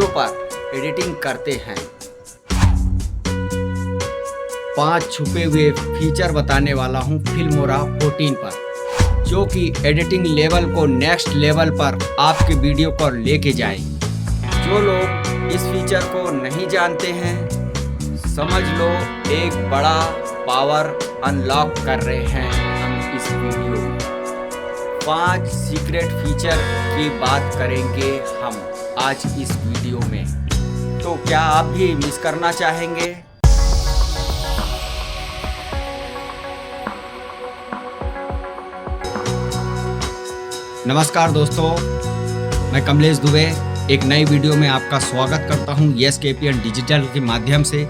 पर एडिटिंग करते हैं। 5 छुपे हुए फीचर बताने वाला हूं फिल्मोरा 14 पर, जो कि एडिटिंग लेवल को नेक्स्ट लेवल पर आपके वीडियो को लेके जाएंगे। जो लोग इस फीचर को नहीं जानते हैं, समझ लो एक बड़ा पावर अनलॉक कर रहे हैं हम इस वीडियो में। 5 सीक्रेट फीचर की बात करेंगे हम आज इस वीडियो में, तो क्या आप भी मिस करना चाहेंगे? नमस्कार दोस्तों, मैं कमलेश दुबे एक नई वीडियो में आपका स्वागत करता हूं यस केपीएन डिजिटल के माध्यम से।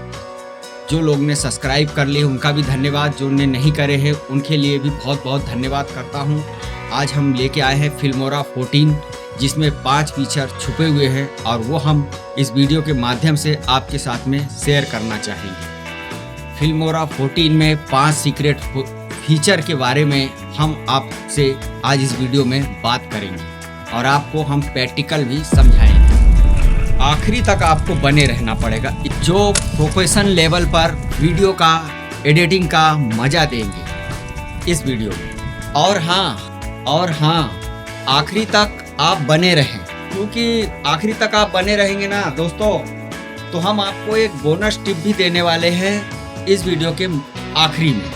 जो लोग ने सब्सक्राइब कर लिए उनका भी धन्यवाद, जो ने नहीं करे हैं उनके लिए भी बहुत बहुत धन्यवाद करता हूं। आज हम लेके आए हैं फिल्मोरा 14, जिसमें 5 फीचर छुपे हुए हैं और वो हम इस वीडियो के माध्यम से आपके साथ में शेयर करना चाहेंगे। फिल्मोरा 14 में 5 सीक्रेट फीचर के बारे में हम आपसे आज इस वीडियो में बात करेंगे और आपको हम प्रैक्टिकल भी समझाएंगे। आखिरी तक आपको बने रहना पड़ेगा, जो प्रोफेशनल लेवल पर वीडियो का एडिटिंग का मजा देंगे इस वीडियो में। और हाँ, आखिरी तक आप बने रहें, क्योंकि आखिरी तक आप बने रहेंगे ना दोस्तों, तो हम आपको एक बोनस टिप भी देने वाले हैं इस वीडियो के आखिरी में।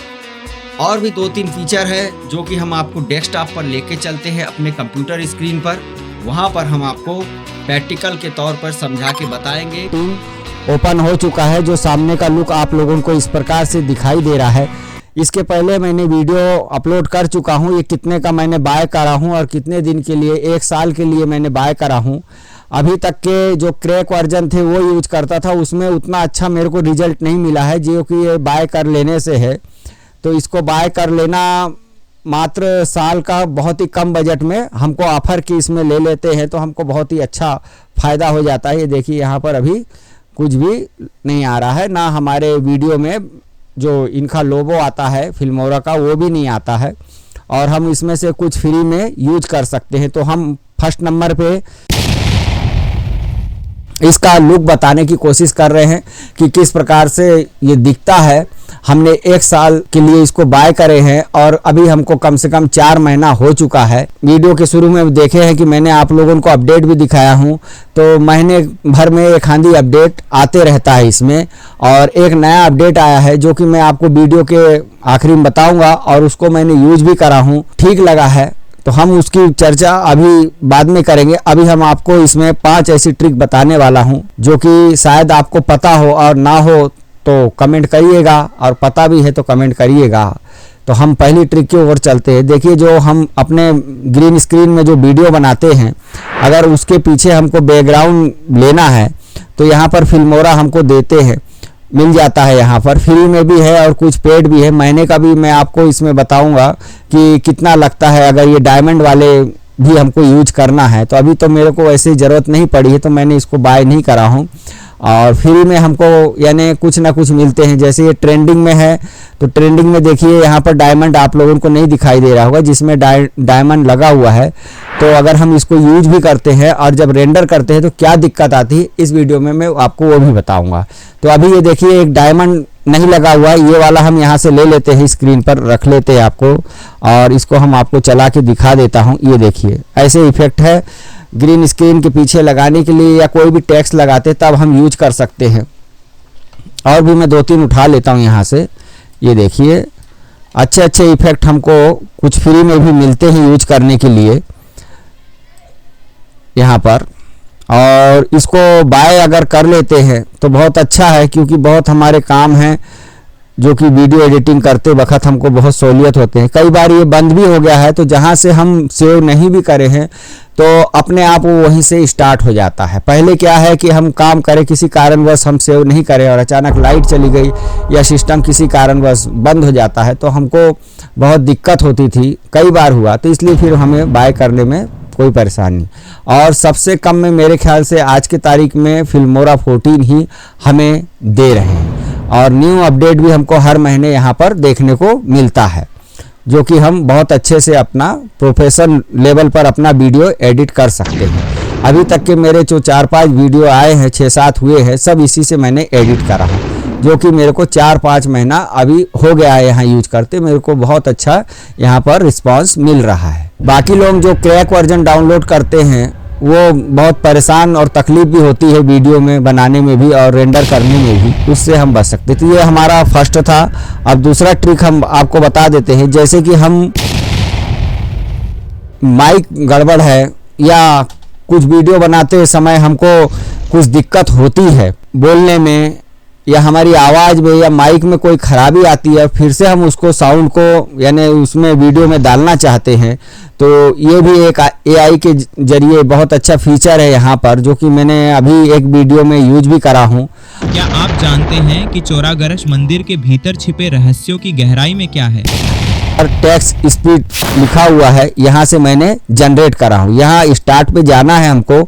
और भी 2-3 फीचर है जो कि हम आपको डेस्कटॉप पर लेके चलते हैं अपने कंप्यूटर स्क्रीन पर। वहां पर हम आपको प्रैक्टिकल के तौर पर समझा के बताएंगे। ओपन हो चुका है, जो सामने का लुक आप लोगों को इस प्रकार से दिखाई दे रहा है। इसके पहले मैंने वीडियो अपलोड कर चुका हूं, ये कितने का मैंने बाय करा हूं और कितने दिन के लिए, 1 साल के लिए मैंने बाय करा हूं। अभी तक के जो क्रैक वर्जन थे वो यूज करता था, उसमें उतना अच्छा मेरे को रिजल्ट नहीं मिला है जो कि ये बाय कर लेने से है। तो इसको बाय कर लेना मात्र साल का बहुत ही कम बजट में हमको ऑफर की इसमें ले लेते हैं, तो हमको बहुत ही अच्छा फ़ायदा हो जाता है। ये देखिए यहाँ पर अभी कुछ भी नहीं आ रहा है, ना हमारे वीडियो में जो इनका लोगो आता है फिल्मोरा का वो भी नहीं आता है, और हम इसमें से कुछ फ्री में यूज कर सकते हैं। तो हम फर्स्ट नंबर पे इसका लुक बताने की कोशिश कर रहे हैं कि किस प्रकार से ये दिखता है। हमने 1 साल के लिए इसको बाय करे हैं और अभी हमको कम से कम 4 महीना हो चुका है। वीडियो के शुरू में देखे हैं कि मैंने आप लोगों को अपडेट भी दिखाया हूं, तो महीने भर में एक आधी अपडेट आते रहता है इसमें, और एक नया अपडेट आया है जो कि मैं आपको वीडियो के आखिरी में बताऊंगा, और उसको मैंने यूज भी करा हूँ, ठीक लगा है, तो हम उसकी चर्चा अभी बाद में करेंगे। अभी हम आपको इसमें 5 ऐसी ट्रिक बताने वाला हूं जो कि शायद आपको पता हो, और ना हो तो कमेंट करिएगा, और पता भी है तो कमेंट करिएगा। तो हम पहली ट्रिक की ओर चलते हैं। देखिए, जो हम अपने ग्रीन स्क्रीन में जो वीडियो बनाते हैं, अगर उसके पीछे हमको बैकग्राउंड लेना है तो यहाँ पर फिल्मोरा हमको देते हैं, मिल जाता है। यहाँ पर फ्री में भी है और कुछ पेड भी है। महीने का भी मैं आपको इसमें बताऊंगा कि कितना लगता है अगर ये डायमंड वाले भी हमको यूज करना है। तो अभी तो मेरे को ऐसे ज़रूरत नहीं पड़ी है, तो मैंने इसको बाय नहीं करा हूँ। और फ्री में हमको यानी कुछ ना कुछ मिलते हैं। जैसे ये ट्रेंडिंग में है, तो ट्रेंडिंग में देखिए यहाँ पर डायमंड आप लोगों को नहीं दिखाई दे रहा होगा, जिसमें डायमंड लगा हुआ है। तो अगर हम इसको यूज भी करते हैं और जब रेंडर करते हैं तो क्या दिक्कत आती है, इस वीडियो में मैं आपको वो भी बताऊंगा। तो अभी ये देखिए एक डायमंड नहीं लगा हुआ है, ये वाला हम यहाँ से ले लेते हैं, स्क्रीन पर रख लेते हैं आपको, और इसको हम आपको चला के दिखा देता हूँ। ये देखिए ऐसे इफेक्ट है ग्रीन स्क्रीन के पीछे लगाने के लिए, या कोई भी टेक्स्ट लगाते तब हम यूज कर सकते हैं। और भी मैं 2-3 उठा लेता हूँ यहाँ से। ये देखिए अच्छे इफेक्ट हमको कुछ फ्री में भी मिलते हैं यूज करने के लिए यहाँ पर, और इसको बाय अगर कर लेते हैं तो बहुत अच्छा है, क्योंकि बहुत हमारे काम हैं जो कि वीडियो एडिटिंग करते वक्त हमको बहुत सहूलियत होते हैं। कई बार ये बंद भी हो गया है, तो जहाँ से हम सेव नहीं भी करे हैं तो अपने आप वो वहीं से स्टार्ट हो जाता है। पहले क्या है कि हम काम करें, किसी कारणवश हम सेव नहीं करें और अचानक लाइट चली गई या सिस्टम किसी कारणवश बंद हो जाता है, तो हमको बहुत दिक्कत होती थी, कई बार हुआ। तो इसलिए फिर हमें बाय करने में कोई परेशानी। और सबसे कम में मेरे ख्याल से आज की तारीख में फिल्मोरा 14 ही हमें दे रहे हैं, और न्यू अपडेट भी हमको हर महीने यहाँ पर देखने को मिलता है, जो कि हम बहुत अच्छे से अपना प्रोफेशनल लेवल पर अपना वीडियो एडिट कर सकते हैं। अभी तक के मेरे जो 4-5 वीडियो आए हैं, 6-7 हुए हैं, सब इसी से मैंने एडिट करा हूँ, जो कि मेरे को 4-5 महीना अभी हो गया है यहाँ यूज करते। मेरे को बहुत अच्छा यहाँ पर रिस्पांस मिल रहा है। बाकी लोग जो क्रैक वर्जन डाउनलोड करते हैं वो बहुत परेशान और तकलीफ भी होती है वीडियो में बनाने में भी और रेंडर करने में भी, उससे हम बच सकते। तो ये हमारा फर्स्ट था। अब दूसरा ट्रिक हम आपको बता देते हैं। जैसे कि हम माइक गड़बड़ है या कुछ वीडियो बनाते समय हमको कुछ दिक्कत होती है बोलने में या हमारी आवाज़ में या माइक में कोई ख़राबी आती है, फिर से हम उसको साउंड को यानी उसमें वीडियो में डालना चाहते हैं, तो ये भी एक AI के जरिए बहुत अच्छा फीचर है यहाँ पर, जो कि मैंने अभी एक वीडियो में यूज भी करा हूँ। क्या आप जानते हैं कि चौरागरस मंदिर के भीतर छिपे रहस्यों की गहराई में क्या है? और टेक्स्ट स्पीड लिखा हुआ है, यहाँ से मैंने जनरेट करा हूँ। यहाँ स्टार्ट पे जाना है हमको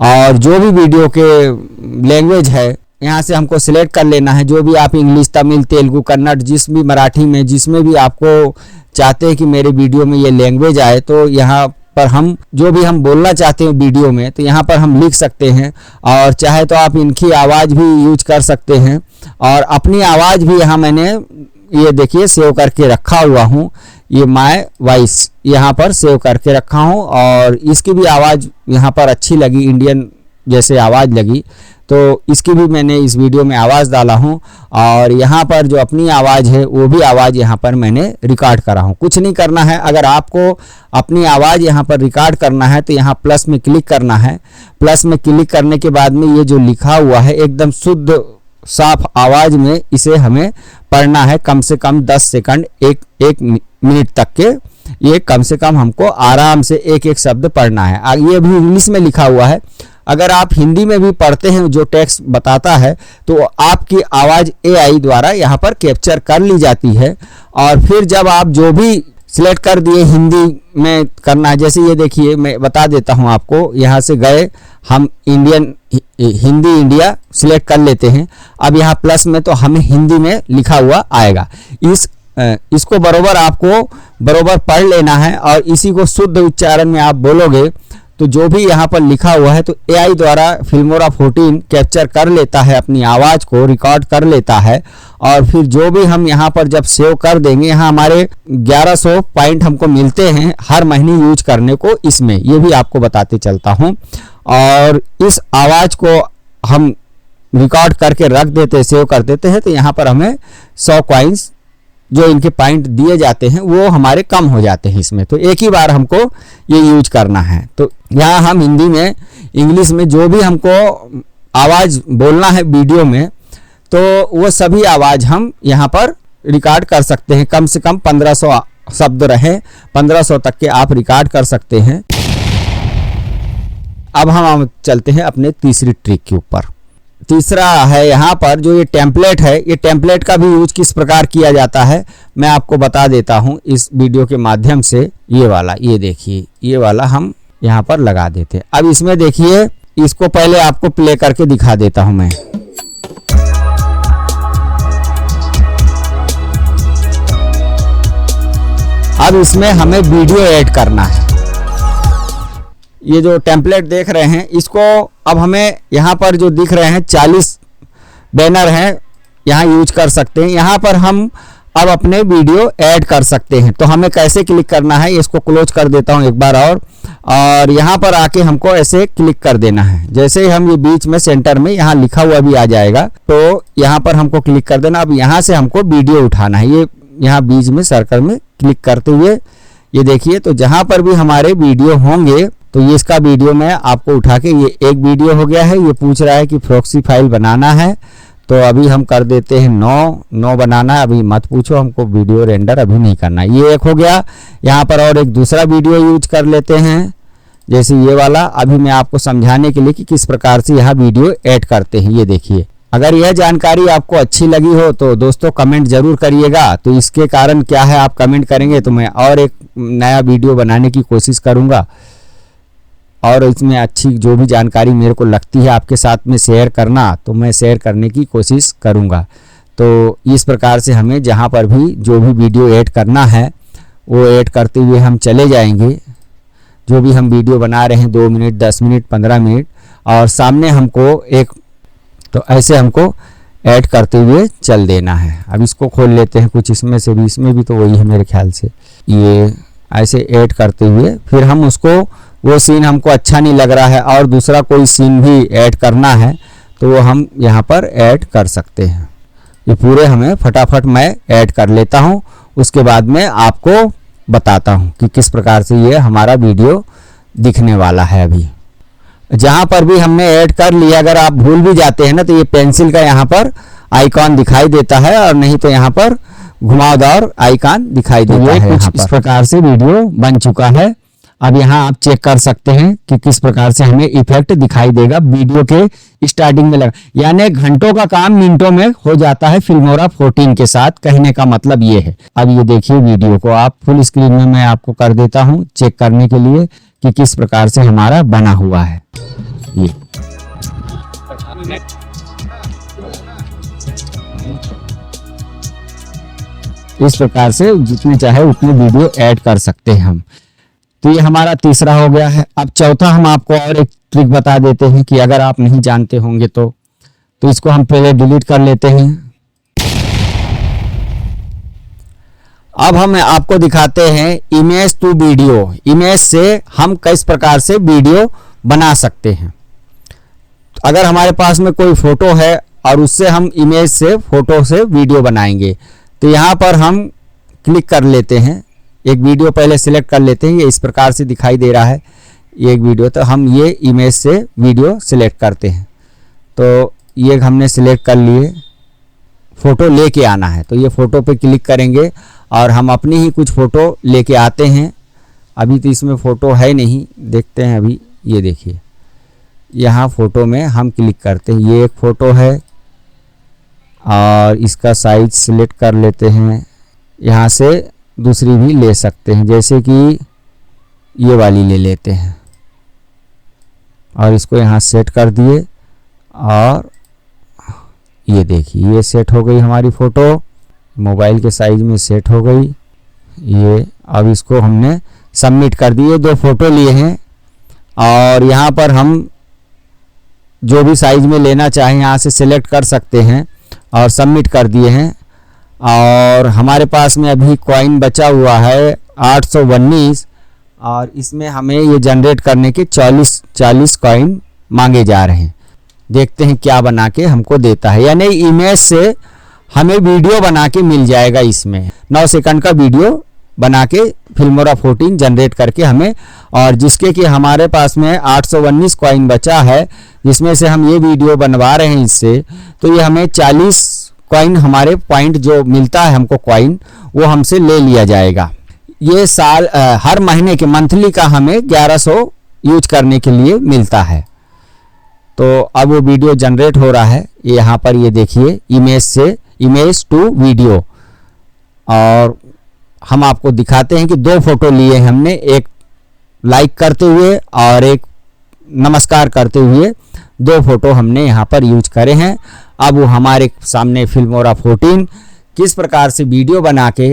और जो भी वीडियो के लैंग्वेज है यहाँ से हमको सिलेक्ट कर लेना है। जो भी आप इंग्लिश, तमिल, तेलुगु, कन्नड़, जिस भी मराठी में जिसमें भी आपको चाहते हैं कि मेरे वीडियो में ये लैंग्वेज आए, तो यहाँ पर हम जो भी हम बोलना चाहते हैं वीडियो में, तो यहाँ पर हम लिख सकते हैं। और चाहे तो आप इनकी आवाज़ भी यूज कर सकते हैं और अपनी आवाज़ भी यहाँ मैंने ये देखिए सेव करके रखा हुआ हूँ। ये माय वॉइस यहाँ पर सेव करके रखा हूँ और इसकी भी आवाज़ यहाँ पर अच्छी लगी, इंडियन जैसे आवाज़ लगी, तो इसकी भी मैंने इस वीडियो में आवाज़ डाला हूँ। और यहाँ पर जो अपनी आवाज़ है वो भी आवाज़ यहाँ पर मैंने रिकॉर्ड करा हूँ। कुछ नहीं करना है। अगर आपको अपनी आवाज़ यहाँ पर रिकॉर्ड करना है तो यहाँ प्लस में क्लिक करना है। प्लस में क्लिक करने के बाद में ये जो लिखा हुआ है एकदम शुद्ध साफ आवाज़ में इसे हमें पढ़ना है। कम से कम 10 सेकंड, एक मिनट तक के ये कम से कम हमको आराम से एक एक शब्द पढ़ना है। ये भी इंग्लिश में लिखा हुआ है। अगर आप हिंदी में भी पढ़ते हैं जो टेक्स्ट बताता है तो आपकी आवाज़ AI द्वारा यहाँ पर कैप्चर कर ली जाती है। और फिर जब आप जो भी सिलेक्ट कर दिए हिंदी में करना है, जैसे ये देखिए मैं बता देता हूँ आपको, यहाँ से गए हम हिंदी इंडिया सिलेक्ट कर लेते हैं। अब यहाँ प्लस में तो हमें हिंदी में लिखा हुआ आएगा। इसको बरोबर आपको बरोबर पढ़ लेना है और इसी को शुद्ध उच्चारण में आप बोलोगे तो जो भी यहाँ पर लिखा हुआ है तो AI द्वारा फिल्मोरा 14 कैप्चर कर लेता है, अपनी आवाज़ को रिकॉर्ड कर लेता है। और फिर जो भी हम यहाँ पर जब सेव कर देंगे, यहाँ हमारे 1100 पॉइंट हमको मिलते हैं हर महीने यूज करने को इसमें, ये भी आपको बताते चलता हूँ। और इस आवाज़ को हम रिकॉर्ड करके रख देते हैं, सेव कर देते हैं, तो यहाँ पर हमें 100 कॉइन्स जो इनके पॉइंट दिए जाते हैं वो हमारे कम हो जाते हैं इसमें। तो एक ही बार हमको ये यूज करना है। तो यहाँ हम हिंदी में, इंग्लिश में जो भी हमको आवाज़ बोलना है वीडियो में, तो वो सभी आवाज़ हम यहाँ पर रिकॉर्ड कर सकते हैं। कम से कम 1500 शब्द रहे, 1500 तक के आप रिकॉर्ड कर सकते हैं। अब हम चलते हैं अपने तीसरी ट्रिक के ऊपर। तीसरा है यहाँ पर जो ये टेम्पलेट है, ये टेम्पलेट का भी यूज किस प्रकार किया जाता है मैं आपको बता देता हूँ इस वीडियो के माध्यम से। ये वाला, ये देखिए, ये वाला हम यहाँ पर लगा देते हैं। अब इसमें देखिए, इसको पहले आपको प्ले करके दिखा देता हूँ मैं। अब इसमें हमें वीडियो ऐड करना है। ये जो टेम्पलेट देख रहे हैं इसको अब हमें यहाँ पर जो दिख रहे हैं 40 बैनर हैं, यहाँ यूज कर सकते हैं। यहाँ पर हम अब अपने वीडियो ऐड कर सकते हैं। तो हमें कैसे क्लिक करना है, इसको क्लोज कर देता हूँ एक बार और यहाँ पर आके हमको ऐसे क्लिक कर देना है। जैसे ही हम ये बीच में सेंटर में यहाँ लिखा हुआ भी आ जाएगा, तो यहाँ पर हमको क्लिक कर देना। अब यहाँ से हमको वीडियो उठाना है। ये यहाँ बीच में सर्कल में क्लिक करते हुए ये देखिए, तो जहाँ पर भी हमारे वीडियो होंगे तो ये इसका वीडियो मैं आपको उठा के, ये एक वीडियो हो गया है। ये पूछ रहा है कि प्रॉक्सी फाइल बनाना है, तो अभी हम कर देते हैं 9 बनाना है। अभी मत पूछो, हमको वीडियो रेंडर अभी नहीं करना। ये एक हो गया। यहाँ पर और एक दूसरा वीडियो यूज कर लेते हैं, जैसे ये वाला। अभी मैं आपको समझाने के लिए कि किस प्रकार से यहाँ वीडियो ऐड करते हैं। ये देखिए, अगर यह जानकारी आपको अच्छी लगी हो तो दोस्तों कमेंट जरूर करिएगा। तो इसके कारण क्या है, आप कमेंट करेंगे तो मैं और एक नया वीडियो बनाने की कोशिश करूँगा और इसमें अच्छी जो भी जानकारी मेरे को लगती है आपके साथ में शेयर करना, तो मैं शेयर करने की कोशिश करूँगा। तो इस प्रकार से हमें जहाँ पर भी जो भी वीडियो ऐड करना है वो ऐड करते हुए हम चले जाएंगे। जो भी हम वीडियो बना रहे हैं 2 मिनट 10 मिनट 15 मिनट, और सामने हमको एक, तो ऐसे हमको ऐड करते हुए चल देना है। अब इसको खोल लेते हैं कुछ इसमें से भी, इसमें भी तो वही है मेरे ख्याल से। ये ऐसे ऐड करते हुए फिर हम उसको, वो सीन हमको अच्छा नहीं लग रहा है और दूसरा कोई सीन भी ऐड करना है तो वो हम यहाँ पर ऐड कर सकते हैं। ये पूरे हमें फटाफट मैं ऐड कर लेता हूँ, उसके बाद में आपको बताता हूँ कि किस प्रकार से ये हमारा वीडियो दिखने वाला है। अभी जहाँ पर भी हमने ऐड कर लिया, अगर आप भूल भी जाते हैं ना तो ये पेंसिल का यहाँ पर आइकॉन दिखाई देता है, और नहीं तो यहाँ पर घुमावदार आइकॉन दिखाई देता है। कुछ इस प्रकार से वीडियो बन चुका है। अब यहाँ आप चेक कर सकते हैं कि किस प्रकार से हमें इफेक्ट दिखाई देगा वीडियो के स्टार्टिंग में लगा, यानी घंटों का काम मिनटों में हो जाता है फिल्मोरा 14 के साथ। कहने का मतलब ये है। अब ये देखिए वीडियो को आप फुल स्क्रीन में मैं आपको कर देता हूँ चेक करने के लिए कि किस प्रकार से हमारा बना हुआ है। ये इस प्रकार से जितने चाहे उतने वीडियो ऐड कर सकते हैं हम। तो ये हमारा तीसरा हो गया है। अब चौथा हम आपको और एक ट्रिक बता देते हैं कि अगर आप नहीं जानते होंगे तो इसको हम पहले डिलीट कर लेते हैं। अब हम आपको दिखाते हैं इमेज टू वीडियो। इमेज से हम किस प्रकार से वीडियो बना सकते हैं। अगर हमारे पास में कोई फोटो है और उससे हम इमेज से फोटो से वीडियो बनाएंगे, तो यहाँ पर हम क्लिक कर लेते हैं, एक वीडियो पहले सिलेक्ट कर लेते हैं। ये इस प्रकार से दिखाई दे रहा है ये एक वीडियो, तो हम ये इमेज से वीडियो सिलेक्ट करते हैं। तो ये हमने सिलेक्ट कर लिए, फ़ोटो लेके आना है तो ये फ़ोटो पे क्लिक करेंगे और हम अपनी ही कुछ फ़ोटो लेके आते हैं। अभी तो इसमें फ़ोटो है नहीं, देखते हैं अभी। ये देखिए यहाँ फ़ोटो में हम क्लिक करते हैं, ये एक फ़ोटो है और इसका साइज सिलेक्ट कर लेते हैं। यहाँ से दूसरी भी ले सकते हैं, जैसे कि ये वाली ले लेते हैं और इसको यहाँ सेट कर दिए और ये देखिए ये सेट हो गई हमारी फ़ोटो, मोबाइल के साइज में सेट हो गई ये। अब इसको हमने सबमिट कर दिए। 2 फ़ोटो लिए हैं और यहाँ पर हम जो भी साइज में लेना चाहें यहाँ से सिलेक्ट कर सकते हैं और सबमिट कर दिए हैं। और हमारे पास में अभी कॉइन बचा हुआ है 819 और इसमें हमें ये जनरेट करने के 40 कॉइन मांगे जा रहे हैं। देखते हैं क्या बना के हमको देता है, यानी इमेज से हमें वीडियो बना के मिल जाएगा। इसमें 9 सेकंड का वीडियो बना के फिल्मोरा 14 जनरेट करके हमें, और जिसके कि हमारे पास में 819 कॉइन बचा है जिसमें से हम ये वीडियो बनवा रहे हैं इससे, तो ये हमें 40 कॉइन हमारे पॉइंट जो मिलता है हमको कॉइन वो हमसे ले लिया जाएगा। ये साल हर महीने के मंथली का हमें 1100 यूज करने के लिए मिलता है। तो अब वो वीडियो जनरेट हो रहा है। यहाँ पर ये देखिए इमेज से इमेज टू वीडियो, और हम आपको दिखाते हैं कि 2 फोटो लिए हमने, एक लाइक करते हुए और एक नमस्कार करते हुए। 2 फोटो हमने यहाँ पर यूज करे हैं। अब वो हमारे सामने फिल्मोरा 14 किस प्रकार से वीडियो बना के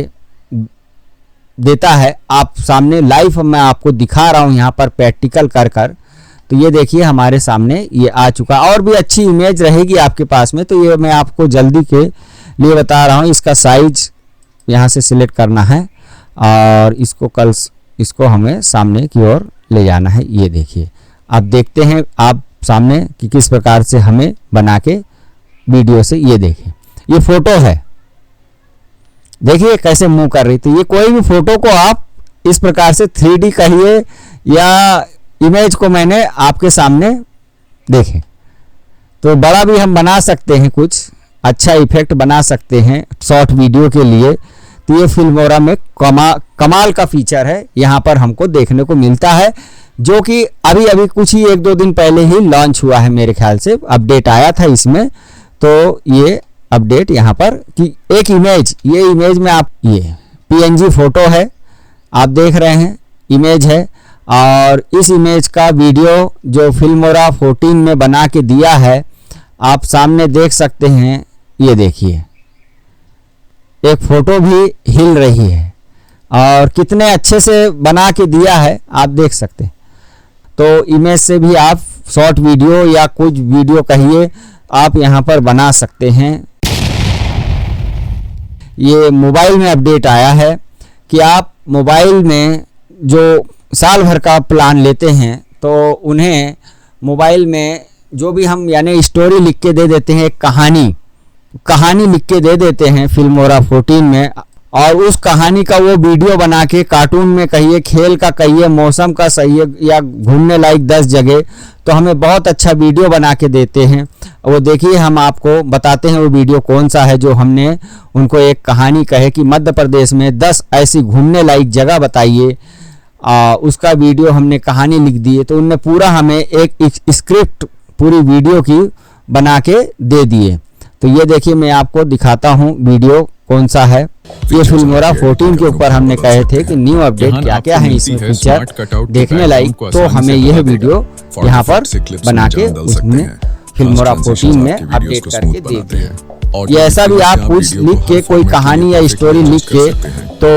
देता है आप सामने लाइव मैं आपको दिखा रहा हूँ यहाँ पर प्रैक्टिकल कर। तो ये देखिए हमारे सामने ये आ चुका। और भी अच्छी इमेज रहेगी आपके पास में, तो ये मैं आपको जल्दी के लिए बता रहा हूँ। इसका साइज यहाँ से सिलेक्ट करना है और इसको हमें सामने की ओर ले जाना है। ये देखिए आप देखते हैं आप सामने कि किस प्रकार से हमें बना के वीडियो से, ये देखिए ये फोटो है, देखिए कैसे मूव कर रही। तो ये कोई भी फोटो को आप इस प्रकार से 3D कहिए या इमेज को मैंने आपके सामने देखें तो बड़ा भी हम बना सकते हैं, कुछ अच्छा इफेक्ट बना सकते हैं शॉर्ट वीडियो के लिए। तो ये फिल्मोरा में कमाल का फीचर है, यहाँ पर हमको देखने को मिलता है, जो कि अभी कुछ ही 1-2 दिन पहले ही लॉन्च हुआ है मेरे ख्याल से, अपडेट आया था इसमें। तो ये अपडेट यहाँ पर कि एक इमेज, ये इमेज में आप ये PNG फोटो है आप देख रहे हैं, इमेज है, और इस इमेज का वीडियो जो फिल्मोरा 14 में बना के दिया है आप सामने देख सकते हैं। ये देखिए एक फ़ोटो भी हिल रही है और कितने अच्छे से बना के दिया है आप देख सकते हैं। तो इमेज से भी आप शॉर्ट वीडियो या कुछ वीडियो कहिए आप यहाँ पर बना सकते हैं। ये मोबाइल में अपडेट आया है कि आप मोबाइल में जो साल भर का प्लान लेते हैं तो उन्हें मोबाइल में जो भी हम यानी स्टोरी लिख के दे देते हैं, एक कहानी लिख के दे देते हैं फिल्मोरा 14 में, और उस कहानी का वो वीडियो बना के कार्टून में कहिए, खेल का कहिए, मौसम का सही या घूमने लायक 10 जगह, तो हमें बहुत अच्छा वीडियो बना के देते हैं। वो देखिए हम आपको बताते हैं वो वीडियो कौन सा है जो हमने उनको एक कहानी कहे कि मध्य प्रदेश में 10 ऐसी घूमने लायक जगह बताइए, उसका वीडियो हमने कहानी लिख दी है। तो उनने पूरा हमें एक स्क्रिप्ट पूरी वीडियो की बना के दे दिए। तो ये देखिए मैं आपको दिखाता हूँ वीडियो कौन सा है। ये फिल्मोरा 14 के ऊपर हमने कहे थे कि न्यू अपडेट क्या क्या है इसमें फीचर देखने लायक, तो हमें यह वीडियो यहाँ पर बना के उसने फिल्मोरा 14 में अपडेट करके दे दिया। ये ऐसा भी आप कुछ लिख के कोई कहानी या स्टोरी लिख के तो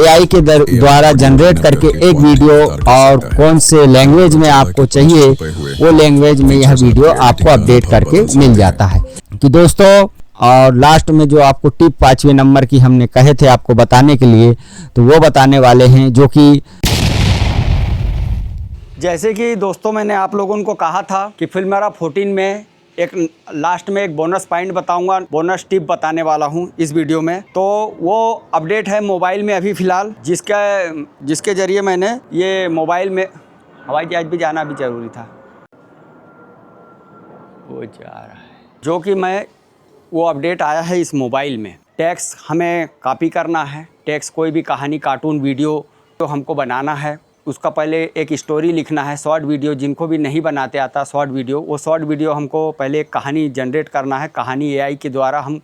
एआई के द्वारा जनरेट करके एक वीडियो, और कौन से लैंग्वेज में आपको चाहिए वो लैंग्वेज में यह वीडियो आपको अपडेट करके मिल जाता है। कि दोस्तों और लास्ट में जो आपको टिप 5वें नंबर की हमने कहे थे आपको बताने के लिए, तो वो बताने वाले हैं जो कि जैसे कि दोस्तों मैंने आप लोगों को कहा था कि फिल्मोरा 14 में एक लास्ट में एक बोनस पॉइंट बताऊंगा, बोनस टिप बताने वाला हूं इस वीडियो में। तो वो अपडेट है मोबाइल में अभी फ़िलहाल, जिसके ज़रिए मैंने ये मोबाइल में हवाई जहाज भी जाना भी ज़रूरी था, वो जा रहा है, जो कि मैं वो अपडेट आया है इस मोबाइल में। टेक्स्ट हमें कॉपी करना है, टेक्स्ट कोई भी कहानी, कार्टून, वीडियो तो हमको बनाना है, उसका पहले एक स्टोरी लिखना है, शॉर्ट वीडियो, जिनको भी नहीं बनाते आता शॉर्ट वीडियो, वो शॉर्ट वीडियो हमको पहले एक कहानी जनरेट करना है। कहानी एआई के द्वारा हम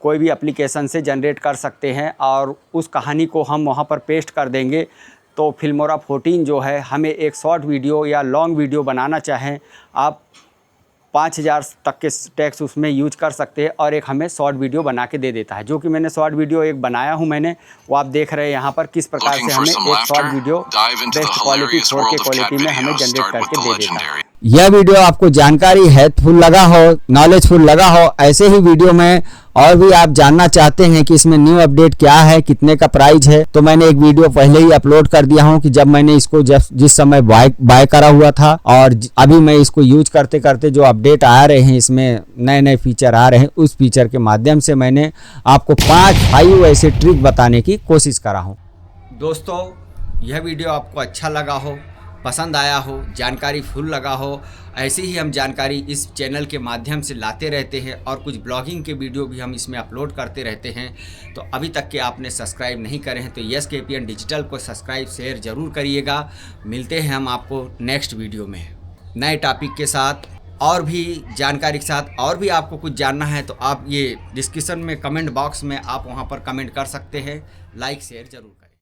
कोई भी एप्लीकेशन से जनरेट कर सकते हैं और उस कहानी को हम वहाँ पर पेस्ट कर देंगे। तो फिल्मोरा 14 जो है हमें एक शॉर्ट वीडियो या लॉन्ग वीडियो बनाना चाहें आप 5000 तक के टैक्स उसमें यूज कर सकते हैं, और एक हमें शॉर्ट वीडियो बना के दे देता है, जो कि मैंने शॉर्ट वीडियो एक बनाया हूं मैंने, वो आप देख रहे हैं यहाँ पर किस प्रकार से हमें एक short video best quality 4K quality में हमें जनरेट करके दे देता है। यह वीडियो आपको जानकारी हेल्पफुल लगा हो, नॉलेजफुल लगा हो, ऐसे ही वीडियो में और भी आप जानना चाहते हैं कि इसमें न्यू अपडेट क्या है, कितने का प्राइस है, तो मैंने एक वीडियो पहले ही अपलोड कर दिया हूं कि जब मैंने इसको जिस समय बाय करा हुआ था, और अभी मैं इसको यूज करते करते जो अपडेट आ रहे हैं, इसमें नए नए फीचर आ रहे हैं, उस फीचर के माध्यम से मैंने आपको 5 ऐसे ट्रिक बताने की कोशिश करा हूँ। दोस्तों यह वीडियो आपको अच्छा लगा हो, पसंद आया हो, जानकारी फुल लगा हो, ऐसी ही हम जानकारी इस चैनल के माध्यम से लाते रहते हैं और कुछ ब्लॉगिंग के वीडियो भी हम इसमें अपलोड करते रहते हैं। तो अभी तक के आपने सब्सक्राइब नहीं करे हैं तो YesKPN डिजिटल को सब्सक्राइब शेयर ज़रूर करिएगा। मिलते हैं हम आपको नेक्स्ट वीडियो में नए टॉपिक के साथ और भी जानकारी के साथ। और भी आपको कुछ जानना है तो आप ये डिस्क्रिप्शन में कमेंट बॉक्स में आप वहाँ पर कमेंट कर सकते हैं, लाइक शेयर ज़रूर करें।